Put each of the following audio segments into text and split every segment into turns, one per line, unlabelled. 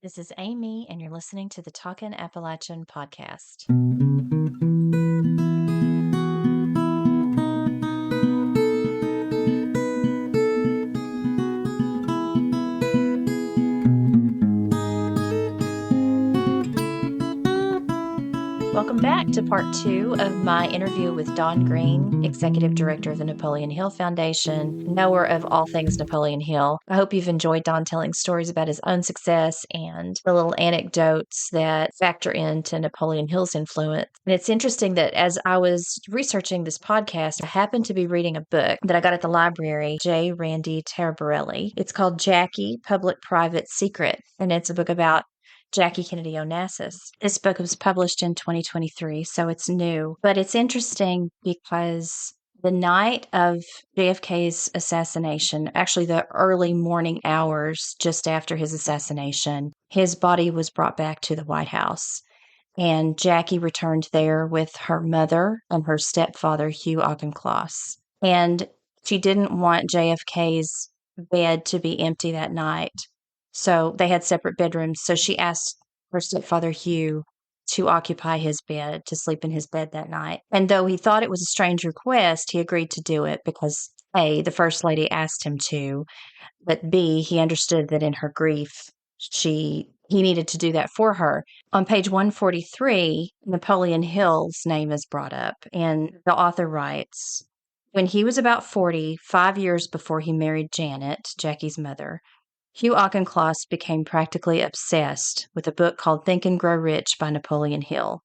This is Amy, and you're listening to the Talkin' Appalachian podcast. Welcome back to part 2 of my interview with Don Green, Executive Director of the Napoleon Hill Foundation, knower of all things Napoleon Hill. I hope you've enjoyed Don telling stories about his own success and the little anecdotes that factor into Napoleon Hill's influence. And it's interesting that as I was researching this podcast, I happened to be reading a book that I got at the library, J. Randy Taraborelli. It's called Jackie, Public-Private Secret, and it's a book about Jackie Kennedy Onassis. This book was published in 2023, so it's new. But it's interesting because the night of JFK's assassination, actually the early morning hours just after his assassination, his body was brought back to the White House. And Jackie returned there with her mother and her stepfather, Hugh Auchincloss. And she didn't want JFK's bed to be empty that night. So they had separate bedrooms. So she asked her stepfather, Hugh, to occupy his bed, to sleep in his bed that night. And though he thought it was a strange request, he agreed to do it because A, the First Lady asked him to, but B, he understood that in her grief, he needed to do that for her. On page 143, Napoleon Hill's name is brought up, and the author writes, when he was about 40, 5 years before he married Janet, Jackie's mother, Hugh Auchincloss became practically obsessed with a book called Think and Grow Rich by Napoleon Hill.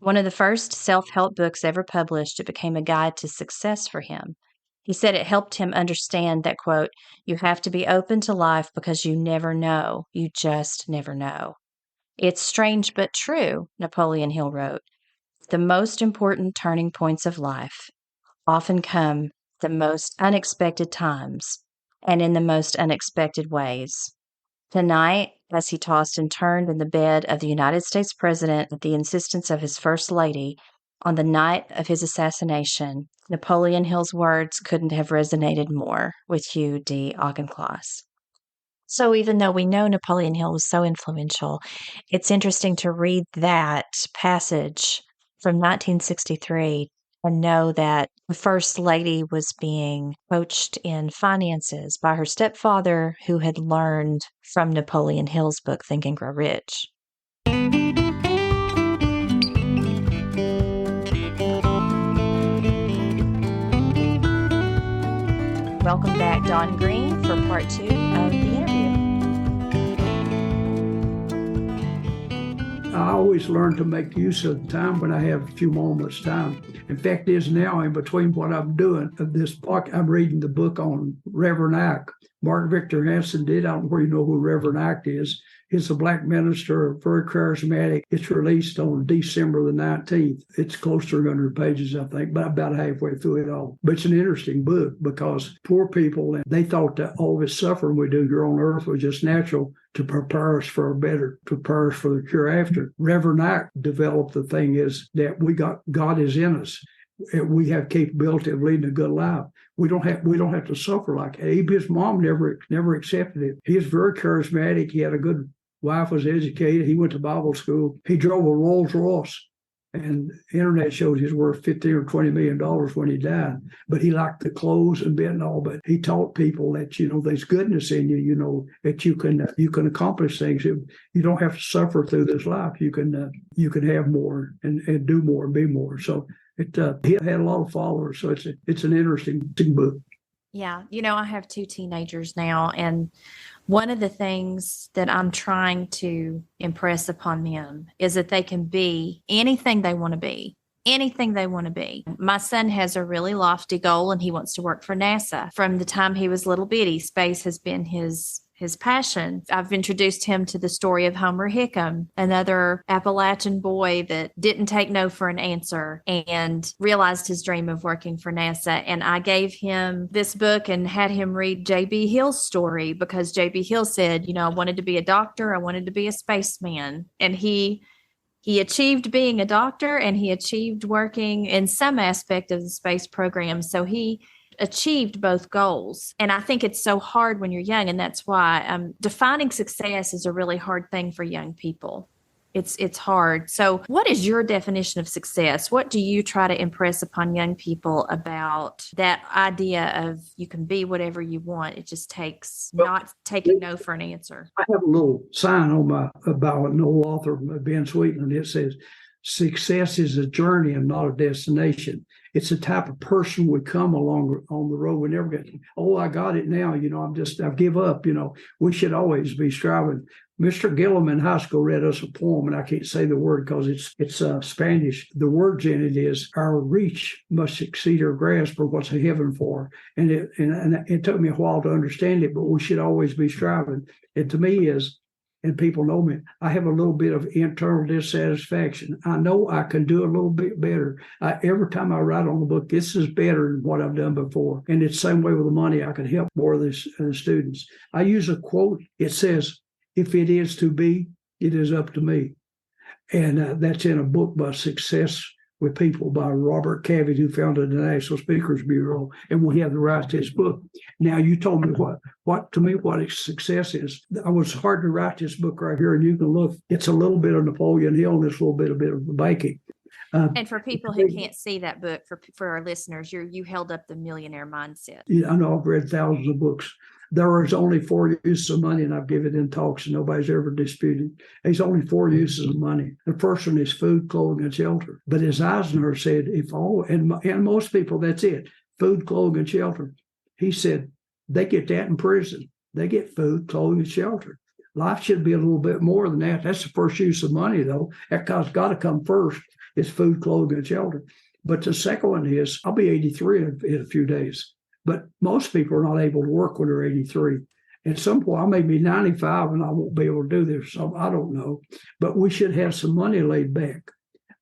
One of the first self-help books ever published, it became a guide to success for him. He said it helped him understand that, quote, you have to be open to life because you never know. You just never know. It's strange but true, Napoleon Hill wrote. The most important turning points of life often come the most unexpected times and in the most unexpected ways. Tonight, as he tossed and turned in the bed of the United States president at the insistence of his First Lady on the night of his assassination, Napoleon Hill's words couldn't have resonated more with Hugh D. Auchincloss. So even though we know Napoleon Hill was so influential, it's interesting to read that passage from 1963 and know that the First Lady was being coached in finances by her stepfather, who had learned from Napoleon Hill's book, Think and Grow Rich. Welcome back, Don Green, for part 2 of the interview.
I always learn to make use of the time when I have a few moments time. In fact, is now in between what I'm doing of this book, I'm reading the book on Reverend Ike. Mark Victor Hansen did. I don't know where you know who Reverend Ike is. He's a black minister, very charismatic. It's released on December the 19th. It's close to 100 pages, I think, but about halfway through it all. But it's an interesting book because poor people, they thought that all this suffering we do here on earth was just natural to prepare us for a better, to prepare us for the hereafter. Reverend Ike developed the thing is that God is in us. We have capability of leading a good life. We don't have to suffer like Abe. His mom never accepted it. He was very charismatic. He had a good wife, was educated. He went to Bible school. He drove a Rolls Royce, and the internet shows he's worth $15 or $20 million when he died. But he liked the clothes and bit and all. But he taught people that there's goodness in you. That you can accomplish things. You don't have to suffer through this life. You can have more and do more and be more. So. He had a lot of followers, so it's an interesting book.
Yeah, I have 2 teenagers now, and one of the things that I'm trying to impress upon them is that they can be anything they want to be. Anything they want to be. My son has a really lofty goal, and he wants to work for NASA. From the time he was little bitty, space has been his passion. I've introduced him to the story of Homer Hickam, another Appalachian boy that didn't take no for an answer and realized his dream of working for NASA. And I gave him this book and had him read J.B. Hill's story because J.B. Hill said, I wanted to be a doctor. I wanted to be a spaceman. And he achieved being a doctor, and he achieved working in some aspect of the space program. So he achieved both goals. And I think it's so hard when you're young. And that's why defining success is a really hard thing for young people. It's hard. So what is your definition of success? What do you try to impress upon young people about that idea of you can be whatever you want? It just takes not taking no for an answer.
I have a little sign on my about an old author, Ben Sweetland. It says, success is a journey and not a destination. It's the type of person we come along on the road. We never get, oh, I got it now. I give up. We should always be striving. Mr. Gillum in high school read us a poem, and I can't say the word because it's Spanish. The words in it is, our reach must exceed our grasp for what's a heaven for. And it took me a while to understand it, but we should always be striving. And to me is, and people know me, I have a little bit of internal dissatisfaction. I know I can do a little bit better. Every time I write on the book, this is better than what I've done before. And it's the same way with the money. I can help more of the students. I use a quote. It says, if it is to be, it is up to me. And that's in a book by Success with People by Robert Cavett, who founded the National Speakers Bureau. And we have to write this book. Now, you told me what success is. I was hard to write this book right here, and you can look. It's a little bit of Napoleon Hill and it's a little bit of banking.
And for people who can't see that book, for our listeners, you held up the Millionaire Mindset.
I know I've read thousands of books. There is only 4 uses of money, and I've given it in talks, and nobody's ever disputed. There's only 4 uses of money. The first one is food, clothing, and shelter. But as Eisenhower said, and most people, that's it, food, clothing, and shelter. He said they get that in prison. They get food, clothing, and shelter. Life should be a little bit more than that. That's the first use of money, though. That's got to come first. It's food, clothing, and shelter. But the second one is, I'll be 83 in a few days. But most people are not able to work when they're 83. At some point, I may be 95 and I won't be able to do this. So I don't know. But we should have some money laid back.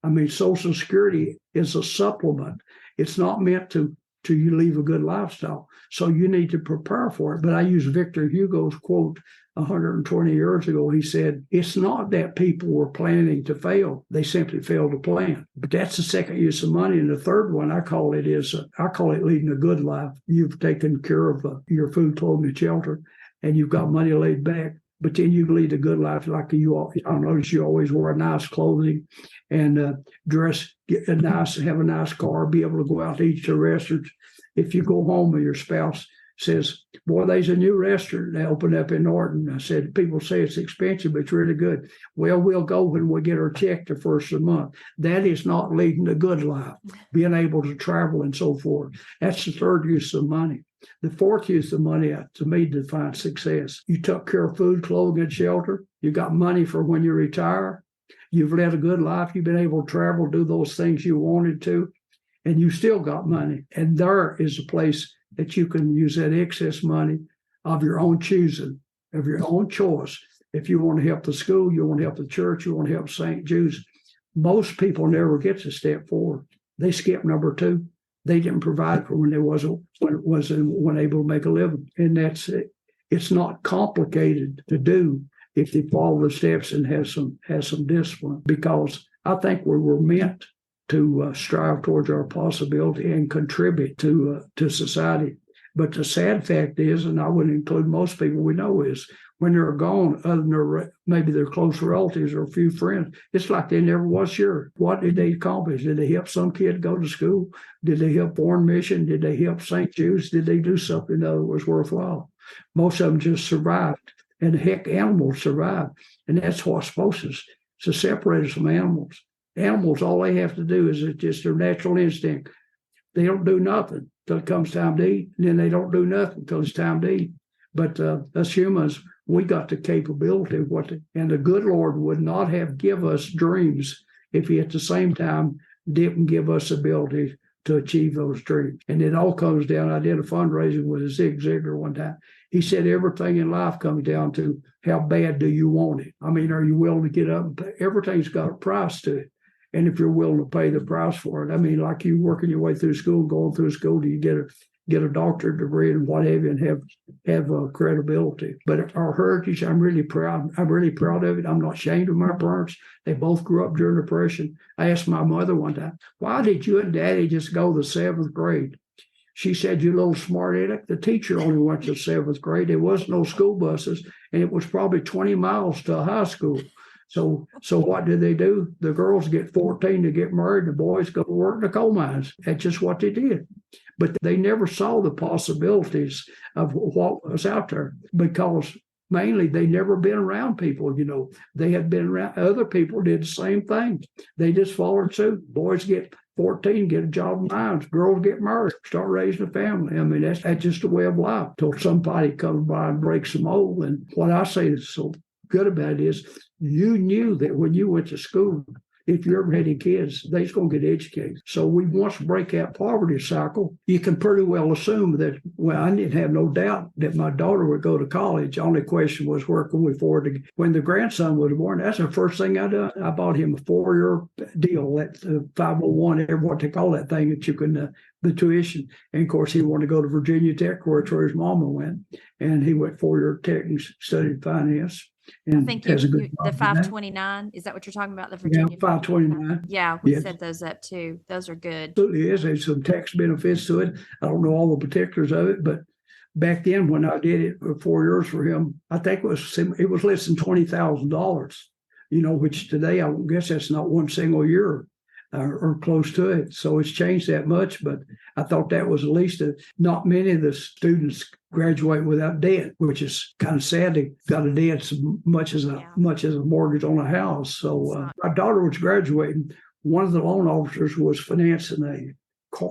I mean, Social Security is a supplement. It's not meant to you leave a good lifestyle. So you need to prepare for it. But I use Victor Hugo's quote 120 years ago. He said, it's not that people were planning to fail. They simply failed to plan. But that's the second use of money. And the third one, I call it leading a good life. You've taken care of your food, clothing, and shelter, and you've got money laid back. But then you lead a good life, like I notice you always wear nice clothing and dress have a nice car, be able to go out to eat to restaurants. If you go home and your spouse says, boy, there's a new restaurant that opened up in Norton. I said, people say it's expensive, but it's really good. Well, we'll go when we get our check the first of the month. That is not leading a good life, being able to travel and so forth. That's the third use of money. The fourth use of money, to me, defines success. You took care of food, clothing, and shelter. You got money for when you retire. You've led a good life. You've been able to travel, do those things you wanted to, and you still got money. And there is a place that you can use that excess money of your own choosing, of your own choice. If you want to help the school, you want to help the church, you want to help St. Jude's. Most people never get to step forward. They skip number 2. They didn't provide for when wasn't able to make a living. And that's it. It's not complicated to do if they follow the steps and has some discipline, because I think we were meant to strive towards our possibility and contribute to society. But the sad fact is, and I would include most people we know, is when they're gone, other than maybe their close relatives or a few friends, it's like they never was sure. What did they accomplish? Did they help some kid go to school? Did they help Foreign Mission? Did they help St. Jude's? Did they do something that was worthwhile? Most of them just survived. And heck, animals survive. And that's what's supposed to separate us from animals. Animals, all they have to do is it's just their natural instinct. They don't do nothing until it comes time to eat, and then they don't do nothing until it's time to eat. But us humans, we got the capability of and the good Lord would not have give us dreams if he at the same time didn't give us ability to achieve those dreams. And it all comes down, I did a fundraising with Zig Ziglar one time. He said everything in life comes down to how bad do you want it? I mean, are you willing to get up and pay? Everything's got a price to it. And if you're willing to pay the price for it, I mean, like you working your way through school, going through school, do you get a doctorate degree and what have you, and have credibility. But our heritage, I'm really proud of it. I'm not ashamed of my parents. They both grew up during the Depression. I asked my mother one time, why did you and Daddy just go to the 7th grade? She said, "You little smart aleck." The teacher only went to 7th grade. There was no school buses, and it was probably 20 miles to a high school. So what did they do? The girls get 14 to get married, the boys go to work in the coal mines. That's just what they did. But they never saw the possibilities of what was out there because mainly they never been around people. They had been around other people did the same thing. They just followed suit. Boys get 14, get a job in mines. Girls get married, start raising a family. I mean, that's just a way of life till somebody comes by and breaks the mold. And what I say is so good about it is you knew that when you went to school, if you ever had any kids, they's going to get educated. So we want to break that poverty cycle. You can pretty well assume that, well, I didn't have no doubt that my daughter would go to college. The only question was where can we afford to, when the grandson was born, that's the first thing I done. I bought him a 4-year deal at 501, what they call that thing that you can, the tuition. And of course, he wanted to go to Virginia Tech, where his mama went. And he went 4-year tech and studied finance.
I think the 529, is that what you're talking about? The Virginia?
Yeah, 529.
Yeah, we set those up too. Those are good.
Absolutely is. There's some tax benefits to it. I don't know all the particulars of it, but back then when I did it for 4 years for him, I think it was less than $20,000, which today I guess that's not one single year. Or close to it. So it's changed that much, but I thought that was at least not many of the students graduate without debt, which is kind of sad. They got a debt as much as a mortgage on a house. So my daughter was graduating. One of the loan officers was financing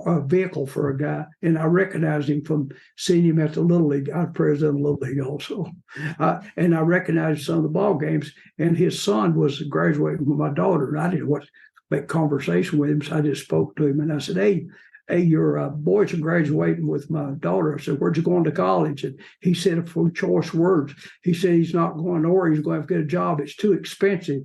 a vehicle for a guy, and I recognized him from seeing him at the Little League. I was president of the Little League also, and I recognized some of the ball games. And his son was graduating with my daughter, and I didn't know what. Make conversation with him. So I just spoke to him and I said, hey, your boys are graduating with my daughter. I said, where'd you going to college? And he said a few choice words. He said he's not going nowhere. He's going to get a job. It's too expensive.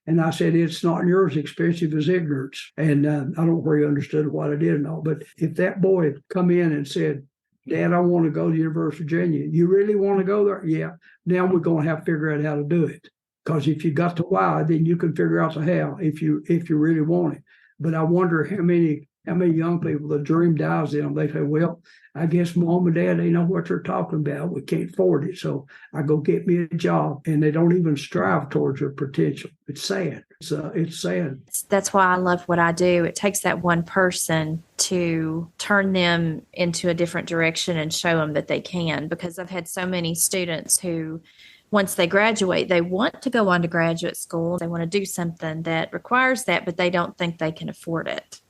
And I said, it's not near as expensive as ignorance. And I don't know where he understood what I did and all. But if that boy had come in and said, Dad, I want to go to the University of Virginia. You really want to go there? Yeah. Now we're going to have to figure out how to do it. Because if you got the why, then you can figure out the how if you really want it. But I wonder how many young people, the dream dies in them. They say, well, I guess mom and dad, they know what they're talking about. We can't afford it. So I go get me a job. And they don't even strive towards their potential. It's sad. It's sad.
That's why I love what I do. It takes that one person to turn them into a different direction and show them that they can. Because I've had so many students who, once they graduate, they want to go on to graduate school. They want to do something that requires that, but they don't think they can afford it.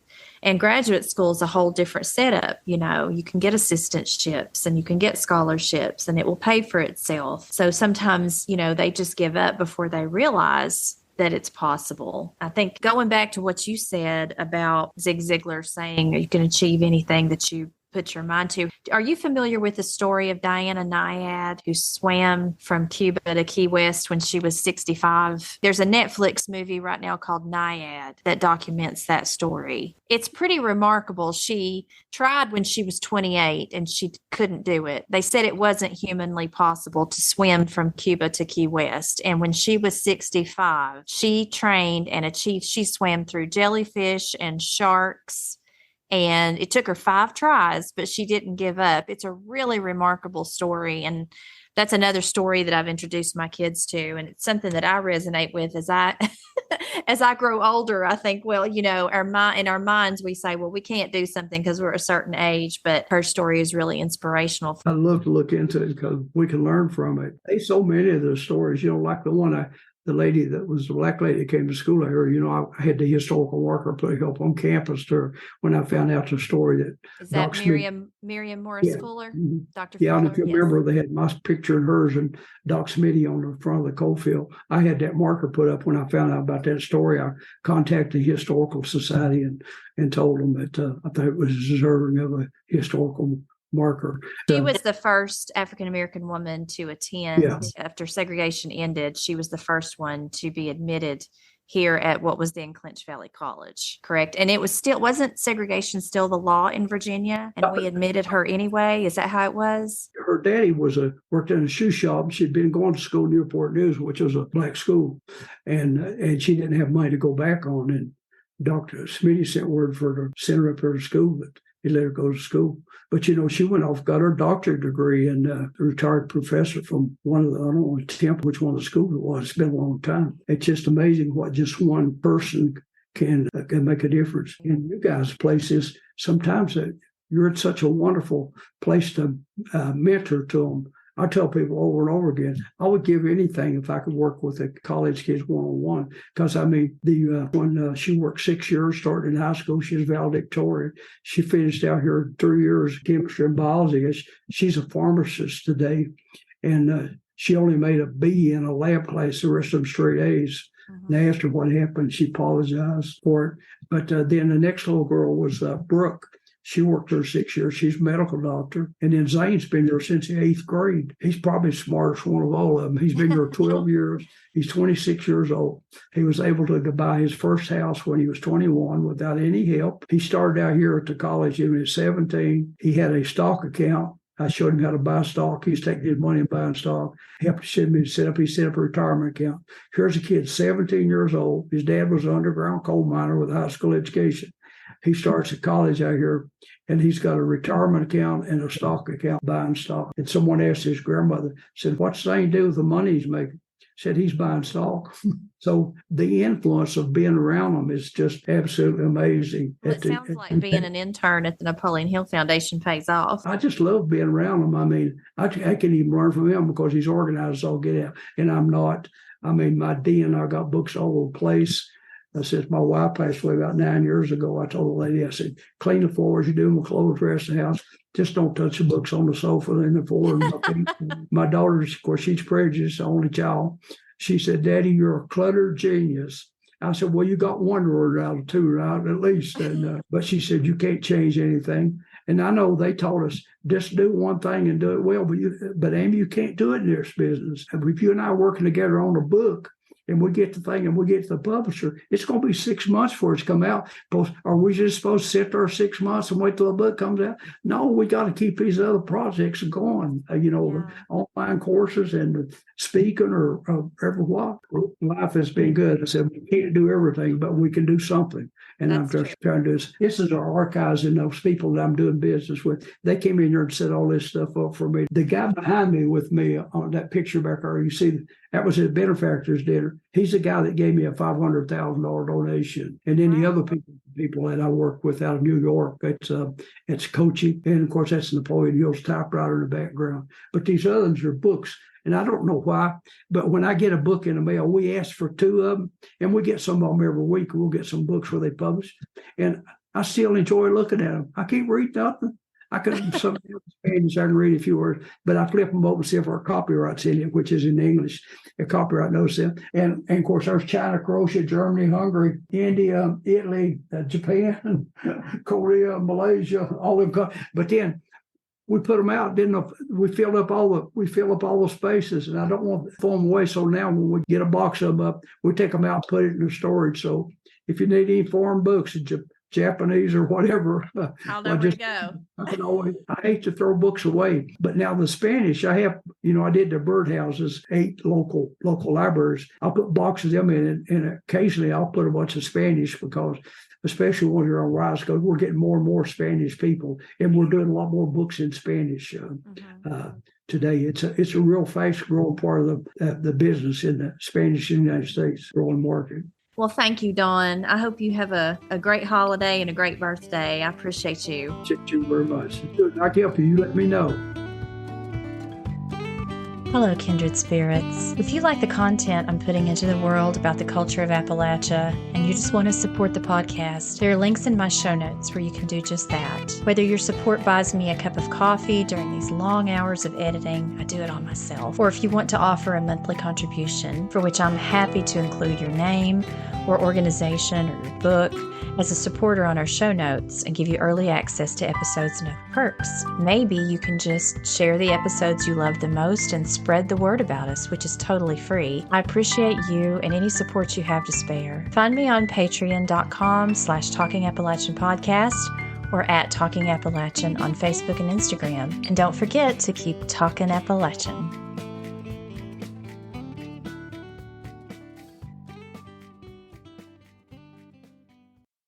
And graduate school is a whole different setup. You can get assistantships and you can get scholarships and it will pay for itself. So sometimes, they just give up before they realize that it's possible. I think going back to what you said about Zig Ziglar saying you can achieve anything that you put your mind to. Are you familiar with the story of Diana Nyad, who swam from Cuba to Key West when she was 65? There's a Netflix movie right now called Nyad that documents that story. It's pretty remarkable. She tried when she was 28 and she couldn't do it. They said it wasn't humanly possible to swim from Cuba to Key West. And when she was 65, she trained and achieved. She swam through jellyfish and sharks. And it took her 5 tries, but she didn't give up. It's a really remarkable story. And that's another story that I've introduced my kids to. And it's something that I resonate with as I grow older. I think, well, in our minds, we say, well, we can't do something because we're a certain age, but her story is really inspirational.
I'd love to look into it because we can learn from it. There's so many of those stories, like the one the lady that was the black lady that came to school here, I had the historical worker put help on campus to her when I found out the story that.
Is that Miriam Morris Fuller?
Mm-hmm.
Dr.
Yeah,
Fuller?
and if you remember, they had my picture and hers and Doc Smitty on the front of the coal field. I had that marker put up when I found out about that story. I contacted the Historical Society and told them that I thought it was deserving of a historical marker.
She was the first African-American woman to attend after segregation ended. She was the first one to be admitted here at what was then Clinch Valley College, correct? And it was wasn't segregation still the law in Virginia? And we admitted her anyway? Is that how it was?
Her daddy worked in a shoe shop. She'd been going to school Newport News, which was a black school. And she didn't have money to go back on. And Dr. Smitty sent word for her to send her up here to school, but He let her go to school. But, she went off, got her doctorate degree, and a retired professor from one of the, I don't know, Temple, which one of the schools it was. It's been a long time. It's just amazing what just one person can make a difference. And you guys' places, sometimes you're in such a wonderful place to mentor to them. I tell people over and over again, I would give anything if I could work with the college kids one-on-one. Because, when she worked 6 years, started in high school, she was valedictorian. She finished out here 3 years, chemistry and biology. She's a pharmacist today. And she only made a B in a lab class, the rest of them straight A's. And I asked her what happened. She apologized for it. But then the next little girl was Brooke. She worked there 6 years. She's a medical doctor. And then Zane's been there since the 8th grade. He's probably the smartest one of all of them. He's been there 12 years. He's 26 years old. He was able to buy his first house when he was 21 without any help. He started out here at the college when he was 17. He had a stock account. I showed him how to buy stock. He's taking his money and buying stock. He set up a retirement account. Here's a kid, 17 years old. His dad was an underground coal miner with a high school education. He starts at college out here, and he's got a retirement account and a stock account, buying stock. And someone asked his grandmother, said, what's Zane do with the money he's making? Said he's buying stock. So the influence of being around them is just absolutely amazing.
Well, it sounds like being an intern at the Napoleon Hill Foundation pays off.
I just love being around him. I mean, I can even learn from him because he's organized all get out, and I'm not. I mean, my D&I got books all over the place. Since my wife passed away about 9 years ago, I told the lady, I said, clean the floors, you do my clothes, rest of the house. Just don't touch the books on the sofa and the floor. My daughter, of course, she's prejudiced, the only child. She said, Daddy, you're a cluttered genius. I said, well, you got one word out of two, right, at least. And but she said, you can't change anything. And I know they told us, just do one thing and do it well. But Amy, you can't do it in this business. If you and I are working together on a book, and we get the thing and we get to the publisher, it's going to be 6 months before it's come out. Are we just supposed to sit there 6 months and wait till the book comes out? No, we got to keep these other projects going, online courses and speaking or ever what. Life has been good. I said, we can't do everything, but we can do something. And I'm just trying to do this. This is our archives and those people that I'm doing business with. They came in here and set all this stuff up for me. The guy behind me with me on that picture back there, you see, that was his benefactor's dinner. He's the guy that gave me a $500,000 donation. And then the other people that I work with out of New York, it's coaching. And of course, that's Napoleon Hill's typewriter in the background. But these others are books. And I don't know why, but when I get a book in the mail, we ask for 2 of them, and we get some of them every week. We'll get some books where they publish. And I still enjoy looking at them. I can't read nothing. I can some Spanish, I can read a few words, but I flip them over and see if our copyright's in it, which is in English. The copyright knows them. And of course, there's China, Croatia, Germany, Hungary, India, Italy, Japan, Korea, Malaysia, all of them. But then we put them out, we fill up all the spaces, and I don't want to throw them away. So now when we get a box of them up, we take them out and put it in the storage. So if you need any foreign books, Japanese or whatever,
I'll never go.
I hate to throw books away, but now the Spanish, I have, I did the birdhouses, 8 local libraries. I'll put boxes of them in, and occasionally I'll put a bunch of Spanish because, especially when you're on Rise, because we're getting more and more Spanish people, and we're doing a lot more books in Spanish today. It's a real fast growing part of the business in the Spanish in the United States, growing market.
Well, thank you, Dawn. I hope you have a great holiday and a great birthday. I appreciate you.
Thank you very much. I can help you. You let me know.
Hello, kindred spirits. If you like the content I'm putting into the world about the culture of Appalachia and you just want to support the podcast, there are links in my show notes where you can do just that. Whether your support buys me a cup of coffee during these long hours of editing, I do it all myself, or if you want to offer a monthly contribution, for which I'm happy to include your name or organization or your book as a supporter on our show notes and give you early access to episodes and other perks. Maybe you can just share the episodes you love the most and spread the word about us, which is totally free. I appreciate you and any support you have to spare. Find me on patreon.com/Talking Appalachian Podcast or at Talking Appalachian on Facebook and Instagram. And don't forget to keep talking Appalachian.